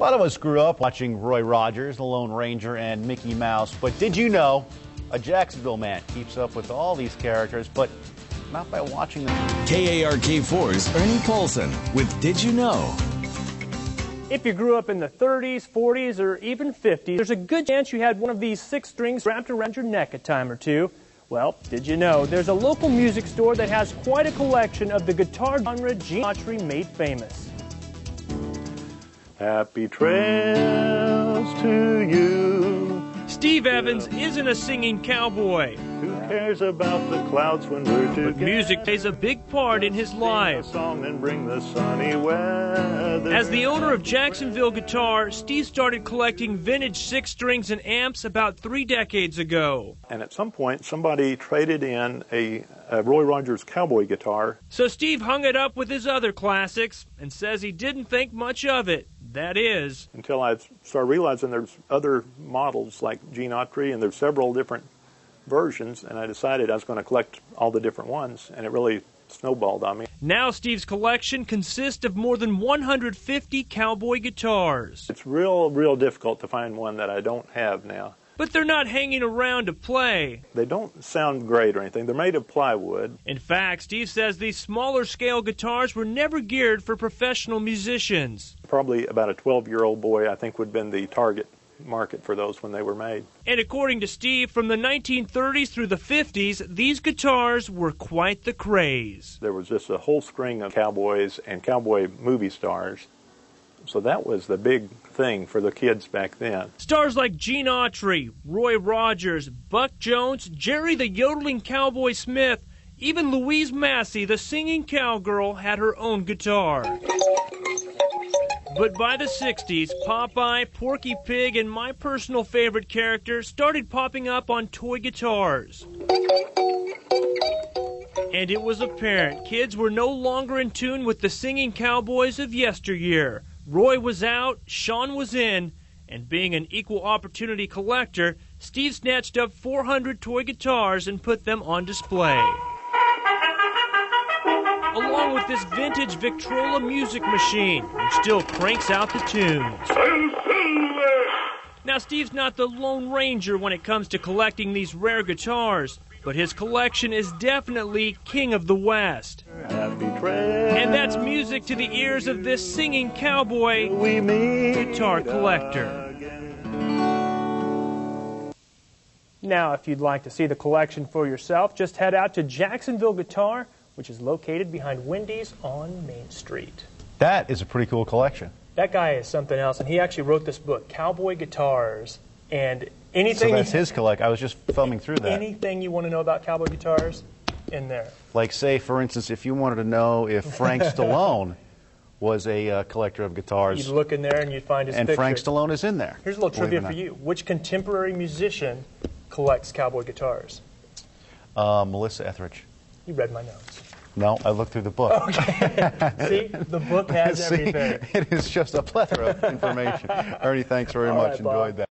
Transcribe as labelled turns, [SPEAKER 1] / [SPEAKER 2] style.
[SPEAKER 1] A lot of us grew up watching Roy Rogers, the Lone Ranger, and Mickey Mouse. But did you know a Jacksonville man keeps up with all these characters, but not by watching them?
[SPEAKER 2] KARK4's Ernie Paulson with Did You Know?
[SPEAKER 3] If you grew up in the 30s, 40s, or even 50s, there's a good chance you had one of these 6 strings wrapped around your neck a time or two. Well, did you know there's a local music store that has quite a collection of the guitar genre geometry made famous.
[SPEAKER 4] Happy trails to you.
[SPEAKER 3] Steve Evans isn't a singing cowboy.
[SPEAKER 4] Who cares about the clouds when we're together?
[SPEAKER 3] But music plays a big part in his life.
[SPEAKER 4] Sing a song and bring the sunny weather.
[SPEAKER 3] As the owner of Jacksonville Guitar, Steve started collecting vintage 6 strings and amps about 3 decades ago.
[SPEAKER 4] And at some point, somebody traded in a Roy Rogers cowboy guitar.
[SPEAKER 3] So Steve hung it up with his other classics and says he didn't think much of it. That is,
[SPEAKER 4] until I started realizing there's other models like Geometry, and there's several different versions, and I decided I was going to collect all the different ones, and it really snowballed on me.
[SPEAKER 3] Now Steve's collection consists of more than 150 cowboy guitars.
[SPEAKER 4] It's real difficult to find one that I don't have now.
[SPEAKER 3] But they're not hanging around to play.
[SPEAKER 4] They don't sound great or anything. They're made of plywood.
[SPEAKER 3] In fact, Steve says these smaller scale guitars were never geared for professional musicians.
[SPEAKER 4] Probably about a 12-year-old boy, I think, would have been the target market for those when they were made.
[SPEAKER 3] And according to Steve, from the 1930s through the 50s, these guitars were quite the craze.
[SPEAKER 4] There was just a whole string of cowboys and cowboy movie stars. So that was the big thing for the kids back then.
[SPEAKER 3] Stars like Gene Autry, Roy Rogers, Buck Jones, Jerry the Yodeling Cowboy Smith, even Louise Massey, the singing cowgirl, had her own guitar. But by the 60s, Popeye, Porky Pig, and my personal favorite character started popping up on toy guitars. And it was apparent kids were no longer in tune with the singing cowboys of yesteryear. Roy was out, Sean was in, and being an equal opportunity collector, Steve snatched up 400 toy guitars and put them on display. Along with this vintage Victrola music machine, which still cranks out the tunes. Now, Steve's not the Lone Ranger when it comes to collecting these rare guitars, but his collection is definitely king of the West. And that's music to the ears of this singing cowboy guitar collector. Now, if you'd like to see the collection for yourself, just head out to Jacksonville Guitar, which is located behind Wendy's on Main Street.
[SPEAKER 1] That is a pretty cool collection.
[SPEAKER 3] That guy is something else, and he actually wrote this book, Cowboy Guitars, and anything...
[SPEAKER 1] So that's his collection. I was just thumbing through that.
[SPEAKER 3] Anything you want to know about cowboy guitars, in there.
[SPEAKER 1] Like, say, for instance, if you wanted to know if Frank Stallone was a collector of guitars.
[SPEAKER 3] You'd look in there and you'd find his picture.
[SPEAKER 1] And Frank Stallone is in there.
[SPEAKER 3] Here's a little trivia for you. Which contemporary musician collects cowboy guitars?
[SPEAKER 1] Melissa Etheridge.
[SPEAKER 3] You read my notes.
[SPEAKER 1] No, I looked through the book.
[SPEAKER 3] Okay. See, the book has everything.
[SPEAKER 1] It is just a plethora of information. Ernie, thanks very much. Enjoyed that.